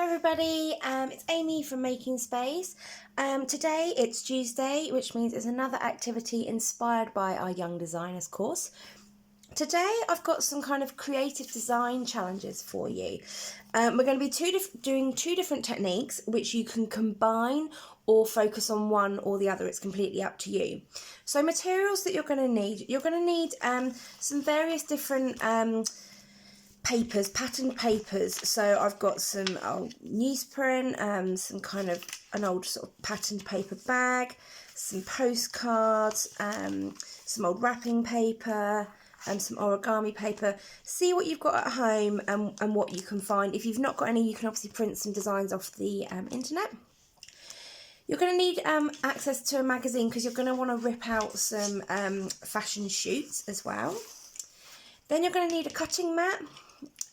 everybody, it's Amy from Making Space. Today it's Tuesday, which means it's another activity inspired by our Young Designers course. Today I've got some kind of creative design challenges for you. We're going to be doing two different techniques which you can combine or focus on one or the other. It's completely up to you. So materials that you're going to need some various different papers, patterned papers. So I've got some old newsprint, some kind of an old sort of patterned paper bag, some postcards, some old wrapping paper, and some origami paper. See what you've got at home and what you can find. If you've not got any, you can obviously print some designs off the internet. You're going to need access to a magazine because you're going to want to rip out some fashion shoots as well. Then you're going to need a cutting mat,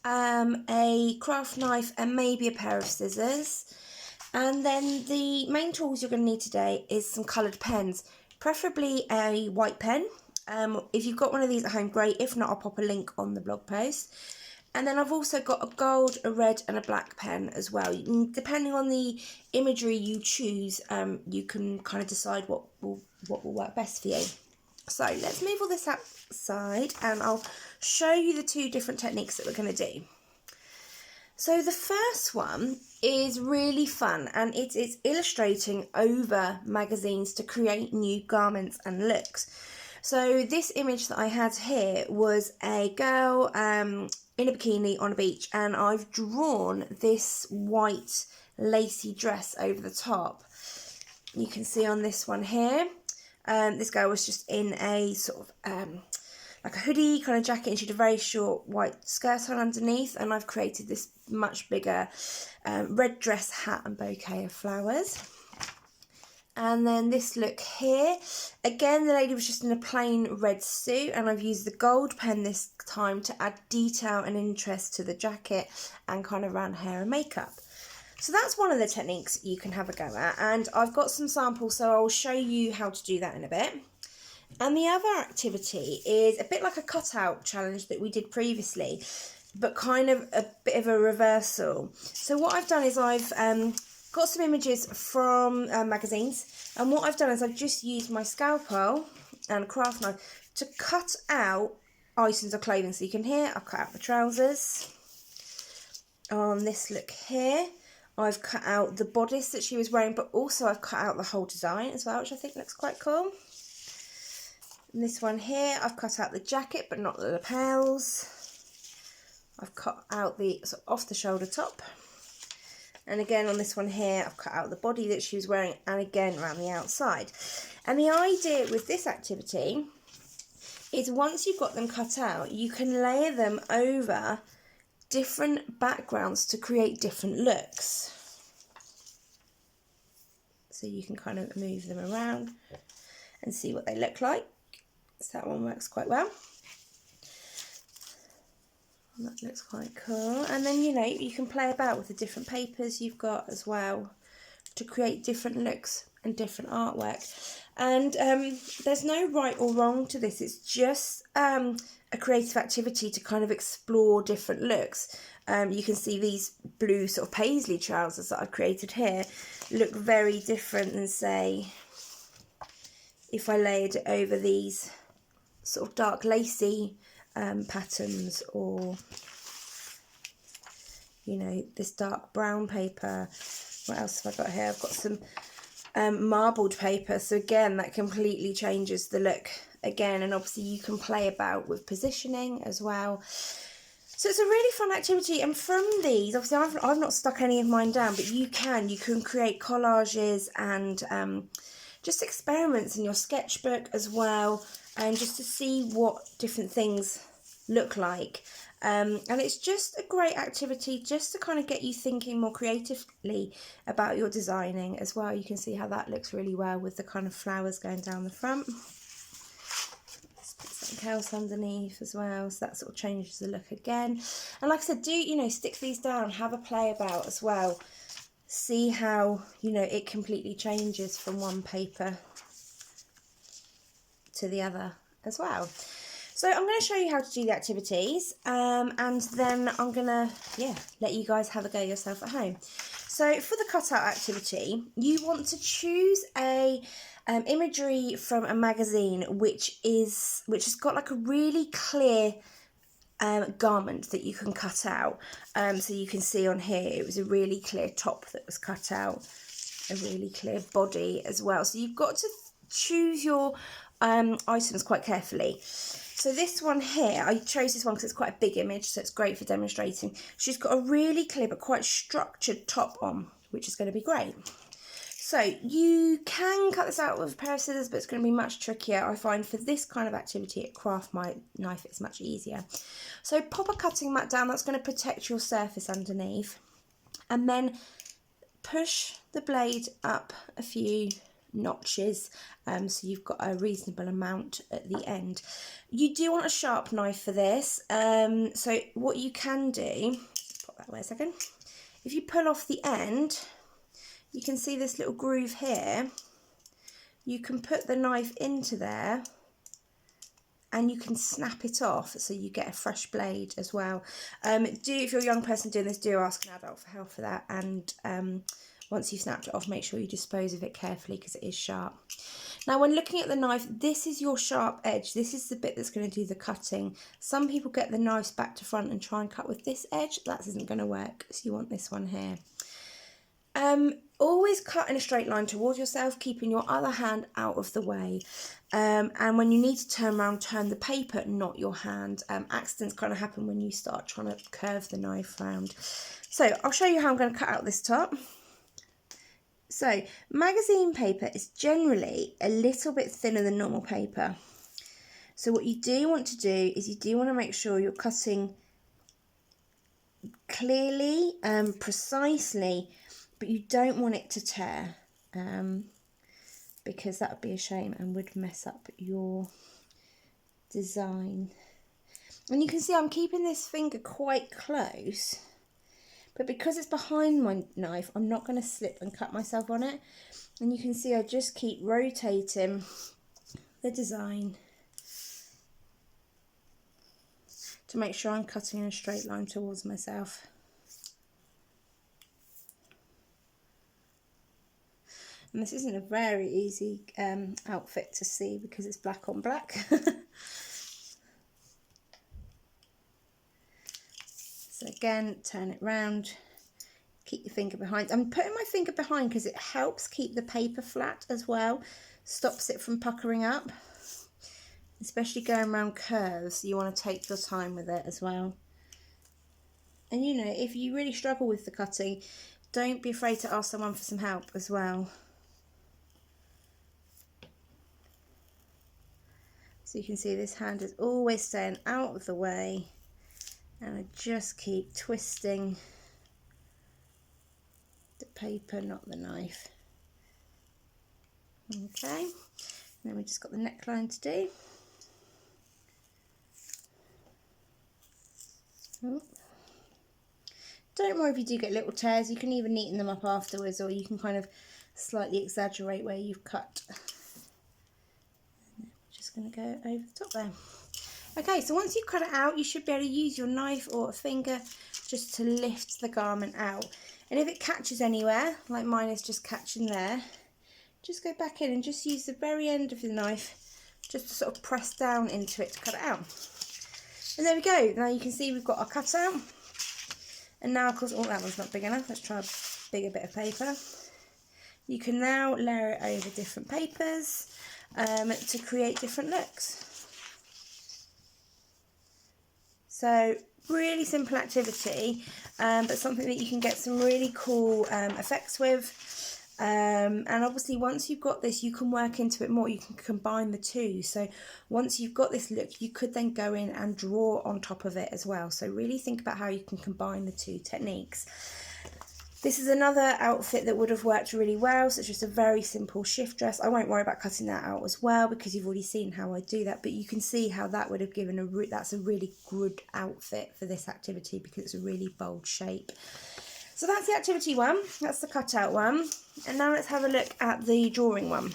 a craft knife and maybe a pair of scissors. And then the main tools you're going to need today is some coloured pens, preferably a white pen. If you've got one of these at home, great. If not, I'll pop a link on the blog post. And then I've also got a gold, a red and a black pen as well. Depending on the imagery you choose, you can kind of decide what will work best for you. So let's move all this outside and I'll show you the two different techniques that we're going to do. So the first one is really fun and it's illustrating over magazines to create new garments and looks. So this image that I had here was a girl in a bikini on a beach, and I've drawn this white lacy dress over the top. You can see on this one here, this girl was just in a sort of like a hoodie kind of jacket, and she had a very short white skirt on underneath, and I've created this much bigger red dress, hat and bouquet of flowers. And then this look here, again the lady was just in a plain red suit, and I've used the gold pen this time to add detail and interest to the jacket and kind of around hair and makeup. So that's one of the techniques you can have a go at, and I've got some samples, so I'll show you how to do that in a bit. And the other activity is a bit like a cutout challenge that we did previously, but kind of a bit of a reversal. So what I've done is I've got some images from magazines, and what I've done is I've just used my scalpel and a craft knife to cut out items of clothing. So you can hear I've cut out the trousers. On this look here, I've cut out the bodice that she was wearing, but also I've cut out the whole design as well, which I think looks quite cool. And this one here, I've cut out the jacket, but not the lapels. I've cut out the sort of off the shoulder top. And again on this one here, I've cut out the body that she was wearing, and again around the outside. And the idea with this activity is once you've got them cut out, you can layer them over different backgrounds to create different looks. So you can kind of move them around and see what they look like. So that one works quite well. That looks quite cool. And then, you know, you can play about with the different papers you've got as well to create different looks and different artwork. And there's no right or wrong to this. It's just a creative activity to kind of explore different looks. You can see these blue sort of paisley trousers that I've created here look very different than, say, if I layered it over these sort of dark lacy patterns, or you know, this dark brown paper. What else have I got here? I've got some marbled paper, so again that completely changes the look again, and obviously you can play about with positioning as well. So it's a really fun activity, and from these, obviously I've not stuck any of mine down, but you can create collages and just experiments in your sketchbook as well, and just to see what different things look like. And it's just a great activity just to kind of get you thinking more creatively about your designing as well. You can see how that looks really well with the kind of flowers going down the front. Let's put something else underneath as well, so that sort of changes the look again. And like I said, do, you know, stick these down, have a play about as well. See how, you know, it completely changes from one paper to the other as well. So I'm going to show you how to do the activities, and then I'm going to, let you guys have a go yourself at home. So for the cutout activity, you want to choose a imagery from a magazine which has got like a really clear garment that you can cut out. So you can see on here it was a really clear top that was cut out, a really clear body as well. So you've got to choose your items quite carefully. So this one here, I chose this one because it's quite a big image, so it's great for demonstrating. She's got a really clear but quite structured top on, which is going to be great. So you can cut this out with a pair of scissors, but it's going to be much trickier. I find for this kind of activity at craft my knife, it's much easier. So pop a cutting mat down, that's going to protect your surface underneath. And then push the blade up a few notches, so you've got a reasonable amount at the end. You do want a sharp knife for this, so what you can do, pop that away a second, if you pull off the end, you can see this little groove here. You can put the knife into there and you can snap it off so you get a fresh blade as well. If you're a young person doing this, do ask an adult for help for that, and once you've snapped it off, make sure you dispose of it carefully because it is sharp. Now, when looking at the knife, this is your sharp edge. This is the bit that's going to do the cutting. Some people get the knives back to front and try and cut with this edge. That isn't going to work, so you want this one here. Always cut in a straight line towards yourself, keeping your other hand out of the way. And when you need to turn around, turn the paper, not your hand. Accidents kind of happen when you start trying to curve the knife round. So I'll show you how I'm going to cut out this top. So magazine paper is generally a little bit thinner than normal paper. So what you do want to do is you do want to make sure you're cutting clearly, precisely, but you don't want it to tear, because that would be a shame and would mess up your design. And you can see I'm keeping this finger quite close, but because it's behind my knife, I'm not going to slip and cut myself on it. And you can see I just keep rotating the design to make sure I'm cutting in a straight line towards myself. And this isn't a very easy outfit to see because it's black on black. So again, turn it round, keep your finger behind. I'm putting my finger behind because it helps keep the paper flat as well, stops it from puckering up, especially going around curves. You want to take your time with it as well. And you know, if you really struggle with the cutting, don't be afraid to ask someone for some help as well. So you can see this hand is always staying out of the way, and I just keep twisting the paper, not the knife. Okay, and then we just got the neckline to do. Don't worry if you do get little tears, you can even neaten them up afterwards, or you can kind of slightly exaggerate where you've cut. Just going to go over the top there. Okay, so once you've cut it out, you should be able to use your knife or a finger just to lift the garment out. And if it catches anywhere, like mine is just catching there, just go back in and just use the very end of the knife just to sort of press down into it to cut it out. And there we go. Now you can see we've got our cutout. And now, of course, oh, that one's not big enough. Let's try a bigger bit of paper. You can now layer it over different papers to create different looks. So really simple activity, but something that you can get some really cool effects with. And obviously once you've got this, you can work into it more. You can combine the two. So once you've got this look, you could then go in and draw on top of it as well. So really think about how you can combine the two techniques. This is another outfit that would have worked really well. So it's just a very simple shift dress. I won't worry about cutting that out as well because you've already seen how I do that. But you can see how that would have given that's a really good outfit for this activity because it's a really bold shape. So that's the activity one. That's the cutout one. And now let's have a look at the drawing one.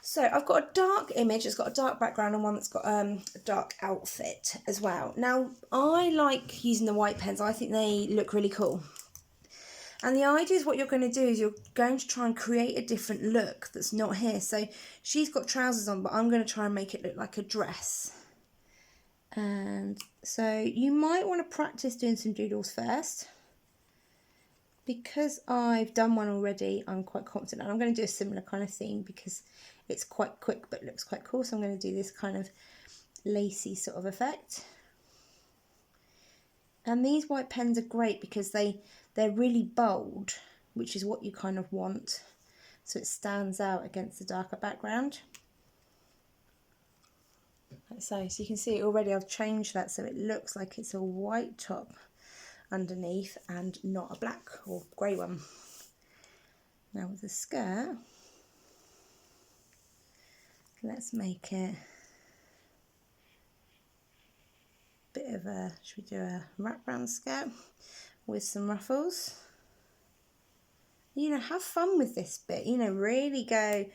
So So I've got a dark image, it's got a dark background, and one that's got a dark outfit as well. Now, I like using the white pens. I think they look really cool. And the idea is what you're going to do is you're going to try and create a different look that's not here. So she's got trousers on, but I'm going to try and make it look like a dress. And so you might want to practice doing some doodles first. Because I've done one already, I'm quite confident. And I'm going to do a similar kind of theme because it's quite quick but looks quite cool. So I'm going to do this kind of lacy sort of effect. And these white pens are great because they're really bold, which is what you kind of want. So it stands out against the darker background. Like so you can see already I've changed that so it looks like it's a white top underneath and not a black or grey one. Now with the skirt, let's make it a bit of a, should we do a wraparound skirt with some ruffles? You know, have fun with this bit, you know, really go, you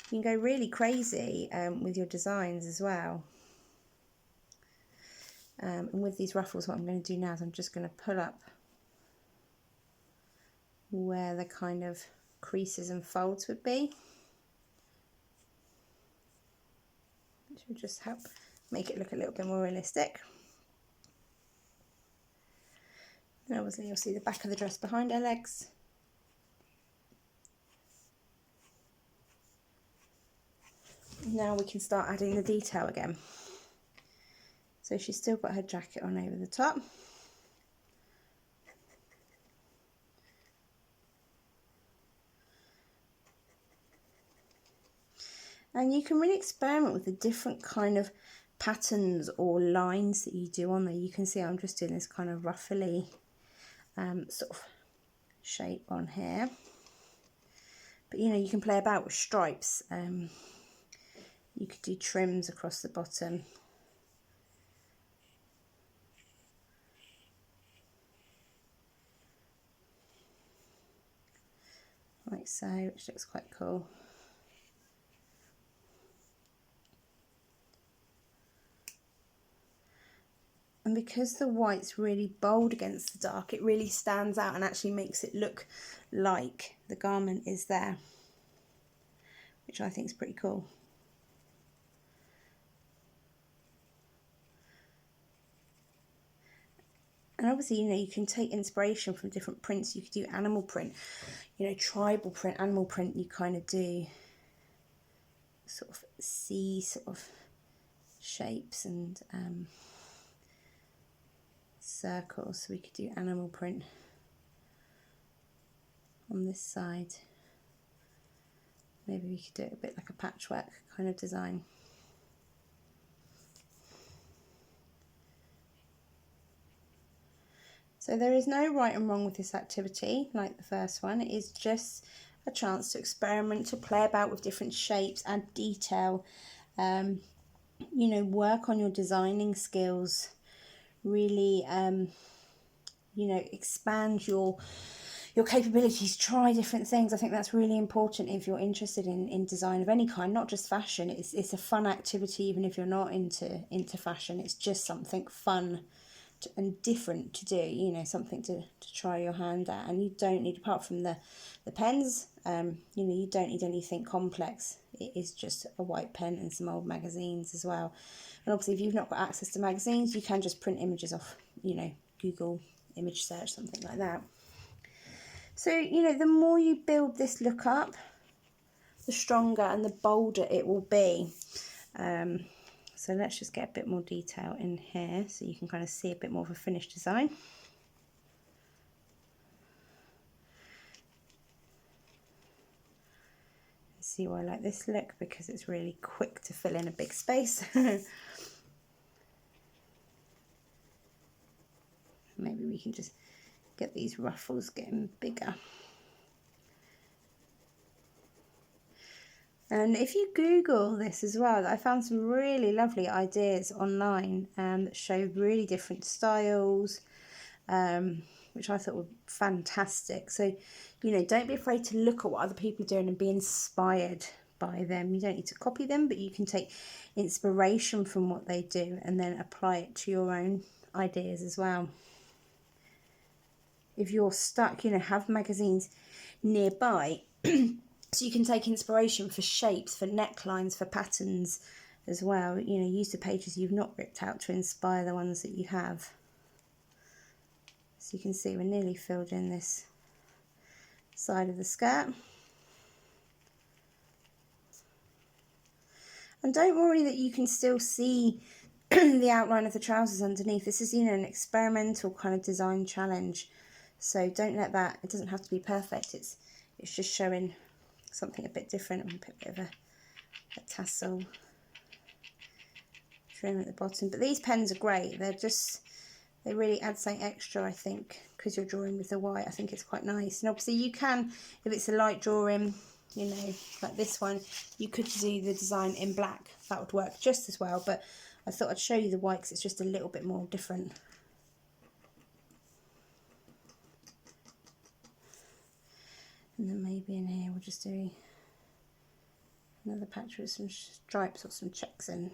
can go really crazy with your designs as well. And with these ruffles, what I'm going to do now is I'm just going to pull up where the kind of creases and folds would be. Which will just help make it look a little bit more realistic. And obviously you'll see the back of the dress behind her legs. Now we can start adding the detail again. So she's still got her jacket on over the top. And you can really experiment with the different kind of patterns or lines that you do on there. You can see I'm just doing this kind of ruffly sort of shape on here. But you know, you can play about with stripes. You could do trims across the bottom. Like so, which looks quite cool. And because the white's really bold against the dark, it really stands out and actually makes it look like the garment is there, which I think is pretty cool. And obviously, you know, you can take inspiration from different prints. You could do animal print, you know, tribal print, animal print. You kind of do sort of sea sort of shapes and circles. So we could do animal print on this side. Maybe we could do it a bit like a patchwork kind of design. So there is no right and wrong with this activity, like the first one. It is just a chance to experiment, to play about with different shapes, add detail, you know, work on your designing skills, really, you know, expand your capabilities, try different things. I think that's really important if you're interested in design of any kind, not just fashion. It's a fun activity, even if you're not into fashion. It's just something fun and different to do, you know, something to try your hand at. And you don't need, apart from the pens, you know, you don't need anything complex. It is just a white pen and some old magazines as well. And obviously if you've not got access to magazines, you can just print images off, you know, Google image search, something like that. So, you know, the more you build this look up, the stronger and the bolder it will be. So let's just get a bit more detail in here so you can kind of see a bit more of a finished design. See why I like this look, because it's really quick to fill in a big space. Maybe we can just get these ruffles getting bigger. And if you Google this as well, I found some really lovely ideas online that show really different styles, which I thought were fantastic. So, you know, don't be afraid to look at what other people are doing and be inspired by them. You don't need to copy them, but you can take inspiration from what they do and then apply it to your own ideas as well. If you're stuck, you know, have magazines nearby so you can take inspiration for shapes, for necklines, for patterns as well. You know, use the pages you've not ripped out to inspire the ones that you have. So you can see we're nearly filled in this side of the skirt. And don't worry that you can still see the outline of the trousers underneath. This is, you know, an experimental kind of design challenge. So don't let that, it doesn't have to be perfect. It's just showing something a bit different. I'm going to put a bit of a tassel trim at the bottom. But these pens are great. They really add something extra, I think, because you're drawing with the white. I think it's quite nice. And obviously you can, if it's a light drawing, you know, like this one, you could do the design in black. That would work just as well. But I thought I'd show you the white because it's just a little bit more different. And then maybe in here we'll just do another patch with some stripes or some checks in.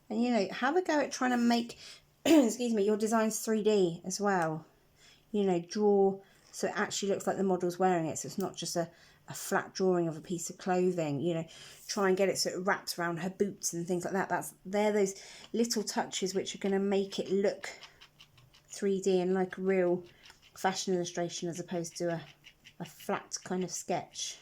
And, you know, have a go at trying to make, excuse me, your designs 3D as well. You know, draw so it actually looks like the model's wearing it. So it's not just a flat drawing of a piece of clothing. You know, try and get it so it wraps around her boots and things like that. They're those little touches which are going to make it look 3D and like a real fashion illustration as opposed to a flat kind of sketch.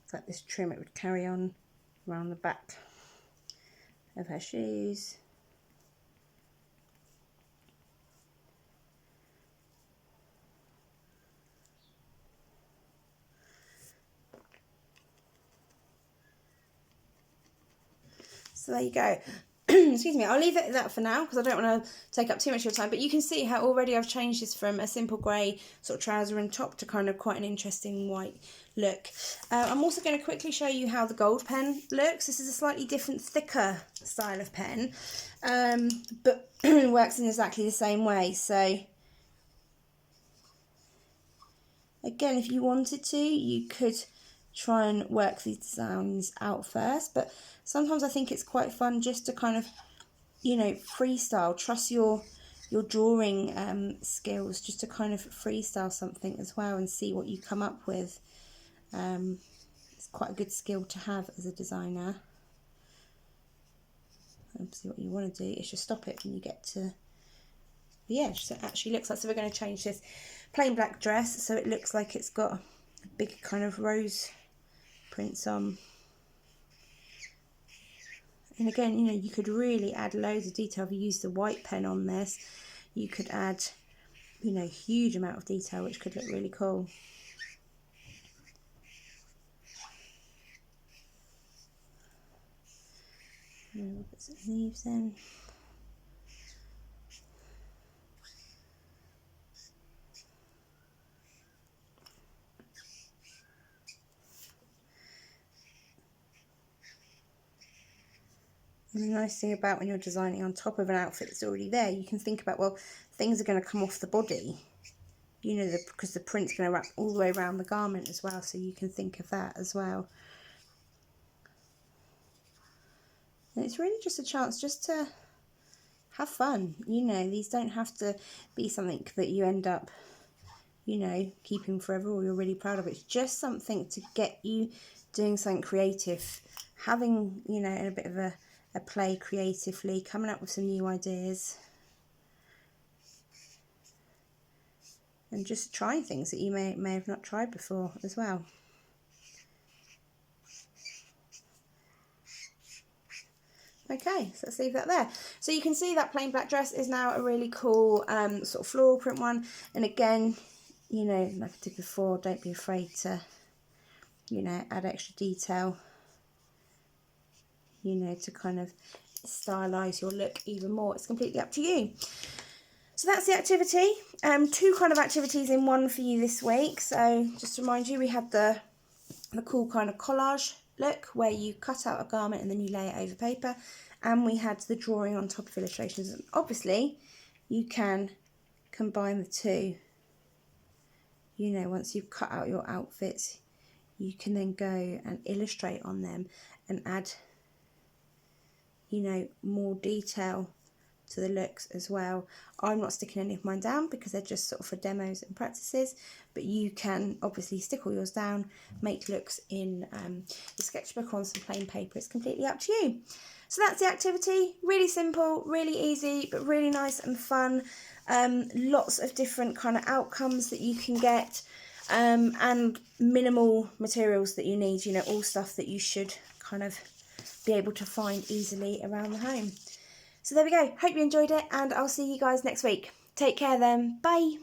It's like this trim, it would carry on around the back of her shoes. So there you go. Excuse me, I'll leave it at that for now because I don't want to take up too much of your time. But you can see how already I've changed this from a simple grey sort of trouser and top to kind of quite an interesting white look. I'm also going to quickly show you how the gold pen looks. This is a slightly different, thicker style of pen, but works in exactly the same way. So again, if you wanted to, you could try and work these designs out first, but sometimes I think it's quite fun just to kind of, you know, freestyle, trust your drawing skills, just to kind of freestyle something as well and see what you come up with. It's quite a good skill to have as a designer. Obviously what you want to do is just stop it when you get to the edge, so it actually looks like, so we're going to change this plain black dress so it looks like it's got a big kind of rose prints on. And again, you know, you could really add loads of detail if you use the white pen on this. You could add, you know, a huge amount of detail which could look really cool. And we'll put some leaves in. And the nice thing about when you're designing on top of an outfit that's already there, you can think about, well, things are going to come off the body, you know, because the print's going to wrap all the way around the garment as well, so you can think of that as well. And it's really just a chance just to have fun, you know, these don't have to be something that you end up, you know, keeping forever or you're really proud of. It's just something to get you doing something creative, having, you know, a bit of a play creatively, coming up with some new ideas, and just trying things that you may have not tried before as well. Okay, so let's leave that there. So you can see that plain black dress is now a really cool sort of floral print one. And again, you know, like I did before, don't be afraid to, you know, add extra detail, you know, to kind of stylise your look even more. It's completely up to you. So that's the activity. Two kind of activities in one for you this week. So just to remind you, we had the cool kind of collage look where you cut out a garment and then you lay it over paper. and we had the drawing on top of illustrations. And obviously you can combine the two. You know, once you've cut out your outfits, you can then go and illustrate on them and add, you know, more detail to the looks as well. I'm not sticking any of mine down because they're just sort of for demos and practices, but you can obviously stick all yours down, make looks in your sketchbook on some plain paper. It's completely up to you. So that's the activity. Really simple, really easy, but really nice and fun. Lots of different kind of outcomes that you can get, and minimal materials that you need, you know, all stuff that you should kind of be able to find easily around the home. So there we go. Hope you enjoyed it, and I'll see you guys next week. Take care then. Bye.